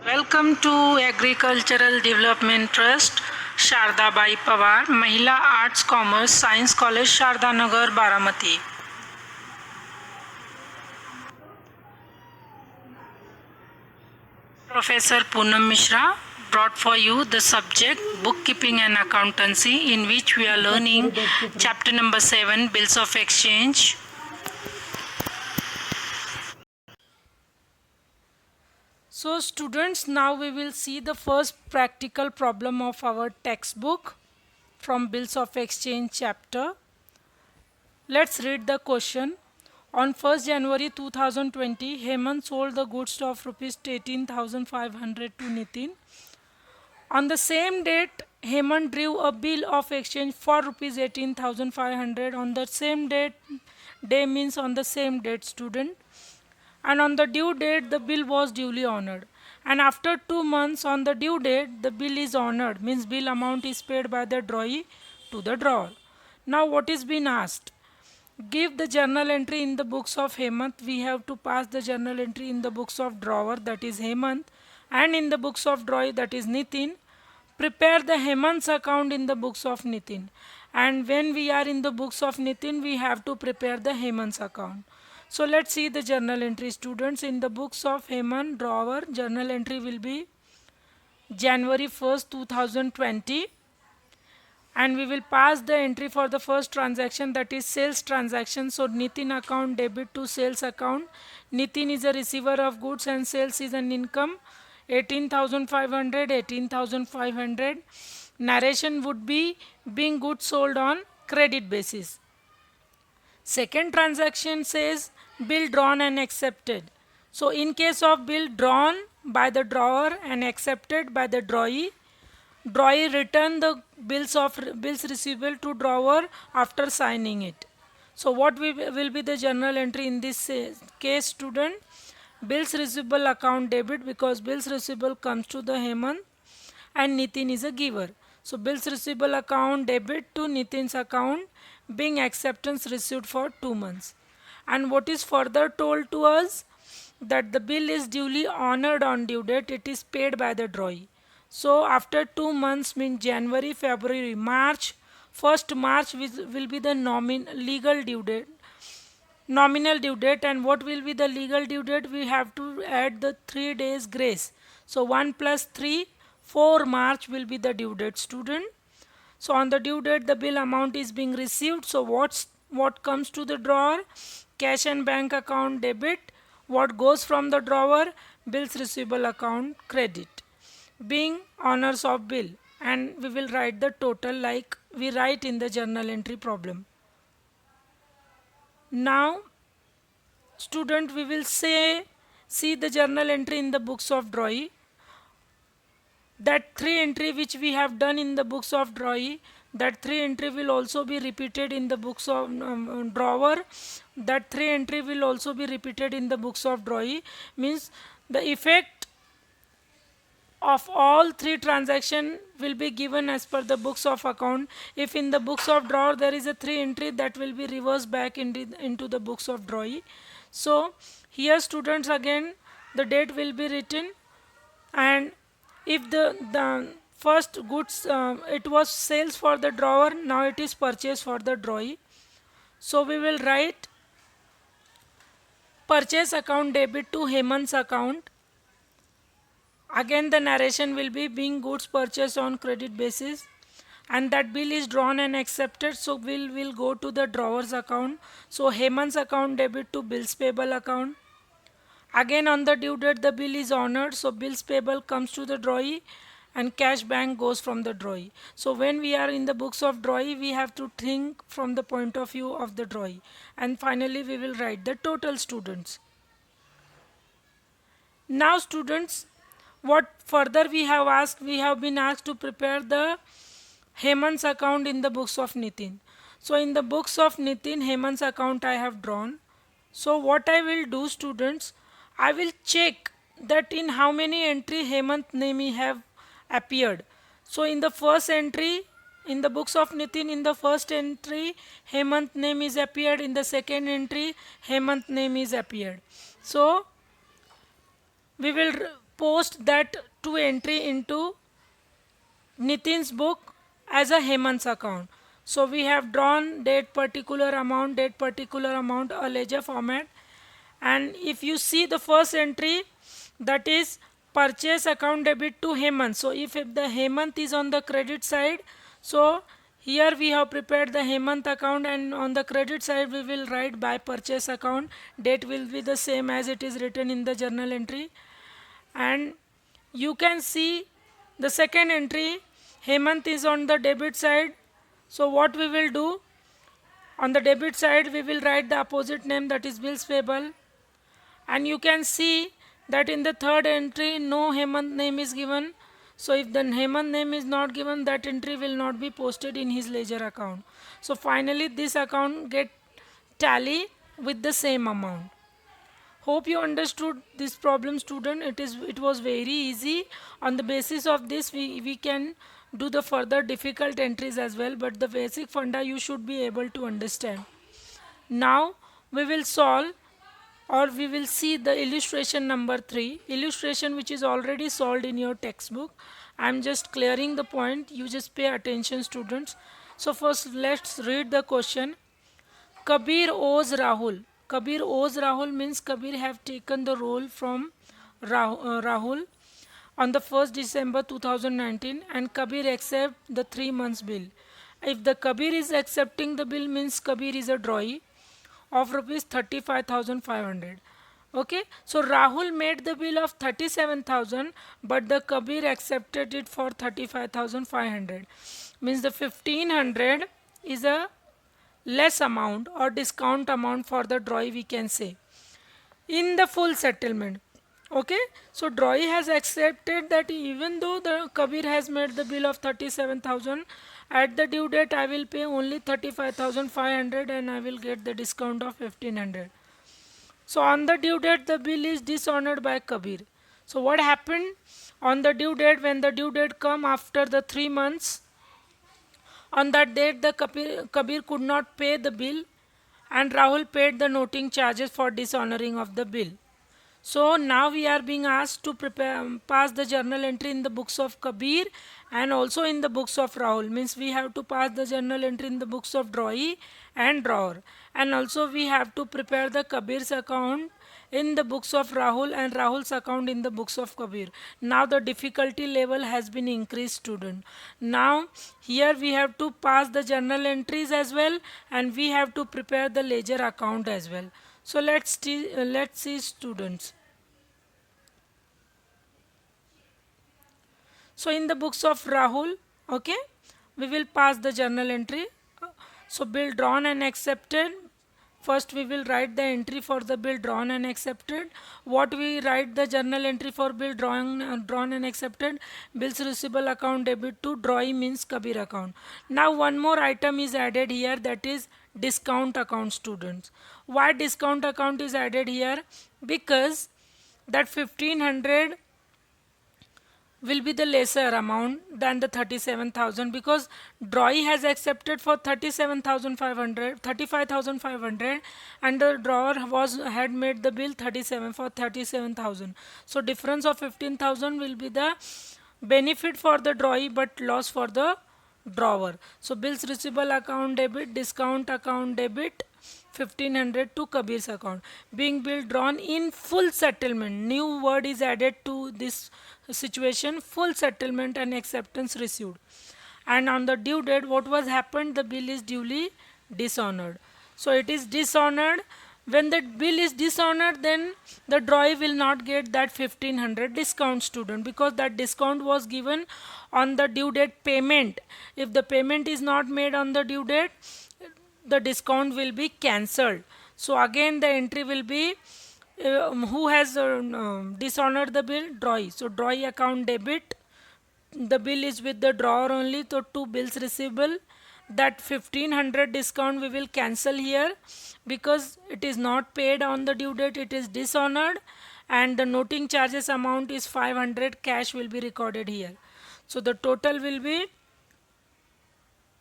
Welcome to Agricultural Development Trust, Sharda Bai Pawar, Mahila Arts Commerce Science College, Sharda Nagar, Baramati. Professor Poonam Mishra brought for you the subject Bookkeeping and Accountancy, in which we are learning chapter number 7, Bills of Exchange. So students, now we will see the first practical problem of our textbook from Bills of Exchange chapter. Let's read the question. On 1st January 2020, Hemant sold the goods of rupees 18,500 to Nitin. On the same date, Hemant drew a bill of exchange for rupees 18,500 on the same date. Day means on the same date, student. And on the due date, the bill was duly honored. And after 2 months on the due date, the bill is honored, means bill amount is paid by the drawee to the drawer. Now what is being asked? Give the journal entry in the books of Hemant. We have to pass the journal entry in the books of drawer, that is Hemant, and in the books of drawee, that is Nitin. Prepare the Hemant's account in the books of Nitin. And when we are in the books of Nitin, we have to prepare the Hemant's account. So let's see the journal entry, students. In the books of Hemant drawer, journal entry will be January 1st, 2020. And we will pass the entry for the first transaction, that is sales transaction. So Nitin account debit to sales account. Nitin is a receiver of goods and sales is an income. 18,500, 18,500. Narration would be being goods sold on credit basis. Second transaction says bill drawn and accepted. So in case of bill drawn by the drawer and accepted by the drawee, drawee return the bills receivable to drawer after signing it. So what will be the journal entry in this case, student? Bills receivable account debit, because bills receivable comes to the Hemant and Nitin is a giver. So bills receivable account debit to Nitin's account, being acceptance received for 2 months. And what is further told to us? That the bill is duly honored on due date, it is paid by the drawee. So after 2 months, means January, February, March, 1st March will be the legal due date, nominal due date. And what will be the legal due date? We have to add the 3 days grace. So 1 plus 3, 4 March will be the due date, student. So on the due date, the bill amount is being received. So what comes to the drawer? Cash and bank account debit. What goes from the drawer? Bills receivable account credit, being honors of bill. And we will write the total like we write in the journal entry problem. Now student, we will see the journal entry in the books of drawee. That 3 entry which we have done in the books of drawee, that 3 entry will also be repeated in the books of drawer. That 3 entry will also be repeated in the books of drawee, means the effect of all 3 transaction will be given as per the books of account. If in the books of drawer there is a 3 entry, that will be reversed back into the books of drawee. So here students, again the date will be written, and if the first goods it was sales for the drawer, now it is purchase for the drawee. So we will write purchase account debit to Hemant's account. Again the narration will be being goods purchased on credit basis, and that bill is drawn and accepted, so bill will go to the drawer's account. So Hemant's account debit to bills payable account. Again on the due date, the bill is honored, so bills payable comes to the drawee and cash bank goes from the drawee. So when we are in the books of drawee, we have to think from the point of view of the drawee. And finally we will write the total, students. Now students, what further we have asked? We have been asked to prepare the Hemant's account in the books of Nitin. So in the books of Nitin, Hemant's account I have drawn. So what I will do, students, I will check that in how many entry Hemant name have appeared. So in the first entry, in the books of Nitin, in the first entry Hemant name is appeared, in the second entry Hemant name is appeared. So we will post that two entry into Nitin's book as a Hemant's account. So we have drawn date particular amount, a ledger format. And if you see the first entry, that is purchase account debit to Hemant. So if the Hemant is on the credit side, so here we have prepared the Hemant account, and on the credit side we will write by purchase account. Date will be the same as it is written in the journal entry. And you can see the second entry, Hemant is on the debit side. So what we will do, on the debit side we will write the opposite name, that is bills payable. And you can see that in the third entry no Hemant name is given. So if the Hemant name is not given, that entry will not be posted in his ledger account. So finally this account get tally with the same amount. Hope you understood this problem, student. It was very easy. On the basis of this we can do the further difficult entries as well, but the basic funda you should be able to understand. Now we will solve, or we will see the illustration number 3, illustration which is already solved in your textbook. I am just clearing the point, you just pay attention, students. So first let's read the question. Kabir owes Rahul. Kabir owes Rahul means Kabir have taken the role from Rahul on the 1st December 2019, and Kabir accept the 3 months bill. If the Kabir is accepting the bill, means Kabir is a drawee of rupees 35,500. Okay, so Rahul made the bill of 37,000, but the Kabir accepted it for 35,500. Means the 1500 is a less amount or discount amount for the drawee, we can say, in the full settlement. Okay, so drawee has accepted that even though the Kabir has made the bill of 37,000, at the due date I will pay only 35,500 and I will get the discount of 1500. So on the due date the bill is dishonored by Kabir. So what happened on the due date? When the due date come after the 3 months, on that date the Kabir could not pay the bill, and Rahul paid the noting charges for dishonoring of the bill. So now we are being asked to pass the journal entry in the books of Kabir and also in the books of Rahul. Means we have to pass the journal entry in the books of drawee and drawer, and also we have to prepare the Kabir's account in the books of Rahul and Rahul's account in the books of Kabir. Now the difficulty level has been increased, student. Now here we have to pass the journal entries as well, and we have to prepare the ledger account as well. So let's see, students. So in the books of Rahul, okay, we will pass the journal entry. So bill drawn and accepted. First we will write the entry for the bill drawn and accepted. What we write the journal entry for bill drawn and accepted? Bills receivable account debit to drawee, means Kabir account. Now one more item is added here, that is discount account, students. Why discount account is added here? Because that 1500 will be the lesser amount than the 37,000, because drawee has accepted for 35,500, and the drawer had made the bill 37,000. So difference of 15,000 will be the benefit for the drawee but loss for the drawer. So bills receivable account debit, discount account debit, 1500 to Kabir's account. Being bill drawn in full settlement. New word is added to this situation, full settlement and acceptance received. And on the due date, what was happened? The bill is duly dishonored. So it is dishonored. When the bill is dishonored, then the drawee will not get that 1500 discount, student, because that discount was given on the due date payment. If the payment is not made on the due date, the discount will be cancelled. So again the entry will be who has dishonored the bill? Drawee. So drawee account debit, the bill is with the drawer only, so 2 bills receivable. That 1500 discount we will cancel here because it is not paid on the due date, it is dishonored, and the noting charges amount is 500, cash will be recorded here. So the total will be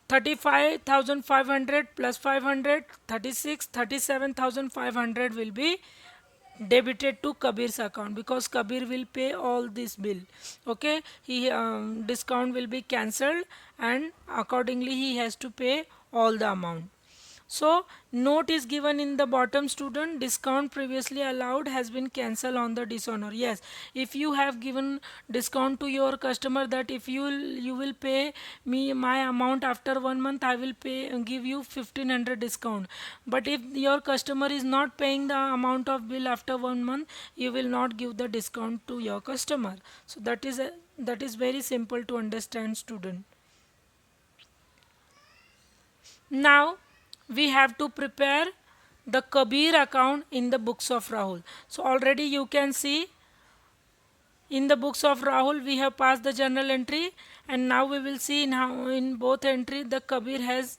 35,500 plus 500, 37,500 will be debited to Kabir's account, because Kabir will pay all this bill. Okay, he discount will be cancelled, and accordingly he has to pay all the amount. So note is given in the bottom, student. Discount previously allowed has been cancelled on the dishonor. Yes, if you have given discount to your customer that if you will pay me my amount after 1 month, I will give you 1500 discount. But if your customer is not paying the amount of bill after 1 month, you will not give the discount to your customer. So that is very simple to understand, student. Now we have to prepare the Kabir account in the books of Rahul. So already you can see in the books of Rahul we have passed the journal entry, and now we will see in how in both entry the Kabir has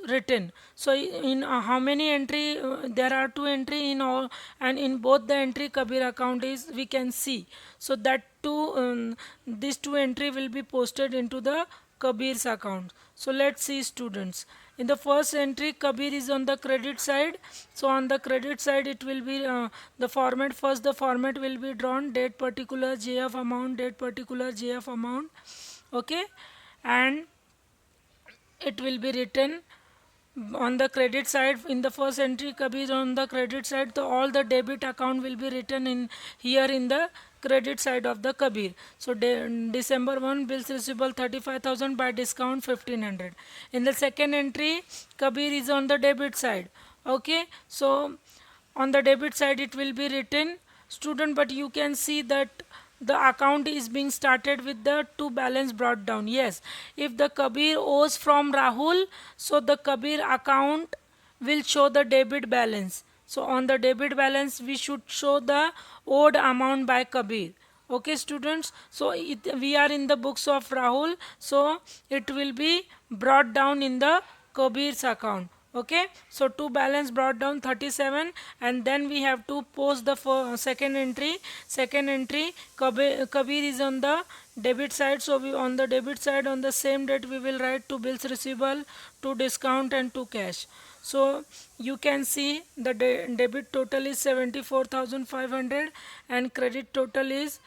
written. So in how many entry, there are two entry in all, and in both the entry Kabir account is we can see. So that two these two entry will be posted into the Kabir's account. So let's see, students. In the first entry, Kabir is on the credit side. So on the credit side it will be the format. First the format will be drawn, date particular JF amount, date particular JF amount. Okay, and it will be written on the credit side. In the first entry Kabir on the credit side, so all the debit account will be written in here in the credit side of the Kabir. So December 1 bills receivable 35,000, by discount 1500. In the second entry Kabir is on the debit side. Okay, so on the debit side it will be written, student, but you can see that the account is being started with the to balance brought down. Yes, if the Kabir owes from Rahul, so the Kabir account will show the debit balance. So on the debit balance we should show the owed amount by Kabir. Okay, students, so we are in the books of Rahul, so it will be brought down in the Kabir's account. Okay, so to balance brought down 37, and then we have to post the second entry. Kabir is on the debit side, so we on the debit side on the same date we will write to bills receivable, to discount, and to cash. So you can see the debit total is 74,500 and credit total is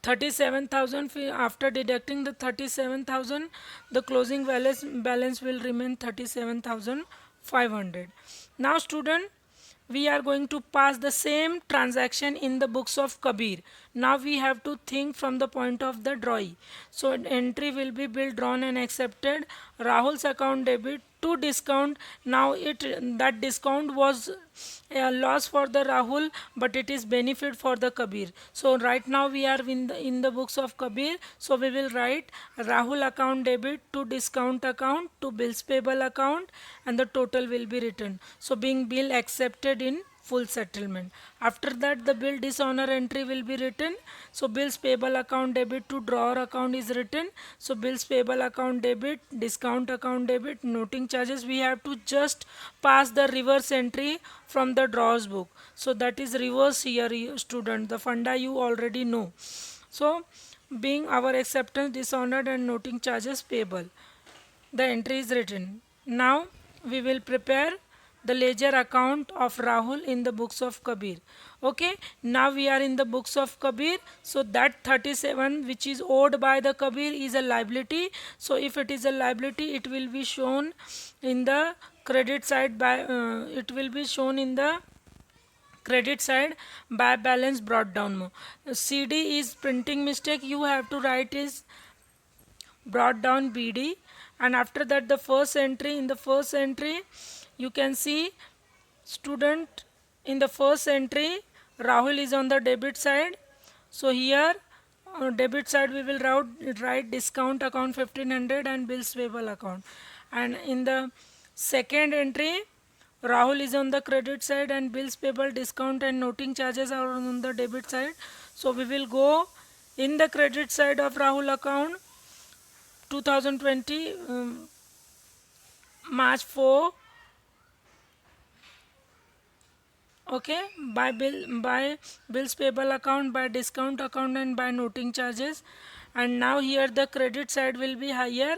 37,000. After deducting the 37,000, the closing balance will remain 37,500. Now student, we are going to pass the same transaction in the books of Kabir. Now we have to think from the point of the drawee. So entry will be bill drawn and accepted, Rahul's account debit to discount. Now that discount was a loss for the Rahul, but it is benefit for the Kabir. So right now we are in the books of Kabir. So we will write Rahul account debit to discount account to bills payable account, and the total will be written. So being bill accepted in full settlement. After that the bill dishonor entry will be written. So bills payable account debit to drawer account is written. So bills payable account debit, discount account debit, noting charges, we have to just pass the reverse entry from the drawers book. So that is reverse here, student. The funda you already know. So being our acceptance dishonored and noting charges payable, the entry is written. Now we will prepare the ledger account of Rahul in the books of Kabir. Okay, now we are in the books of Kabir. So that 37 which is owed by the Kabir is a liability. So if it is a liability, it will be shown in the credit side by it will be shown in the credit side by balance brought down. CD is printing mistake, you have to write is brought down BD. And after that the first entry, in the first entry you can see, student, in the first entry Rahul is on the debit side. So here debit side we will write discount account 1500 and bills payable account. And in the second entry Rahul is on the credit side and bills payable, discount, and noting charges are on the debit side. So we will go in the credit side of Rahul account 2020 March 4. Okay, by bills payable account, by discount account, and by noting charges. And now here the credit side will be higher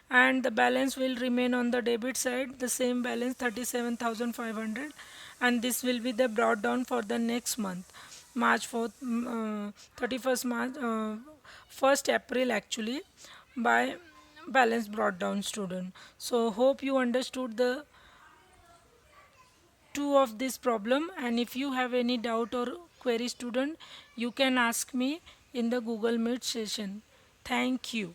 and the balance will remain on the debit side, the same balance 37,500. and this will be the brought down for the next month, March 4th, 31st March, 1st April actually, by balance brought down student. So hope you understood the two of this problem, and if you have any doubt or query student, you can ask me in the Google Meet session. Thank you.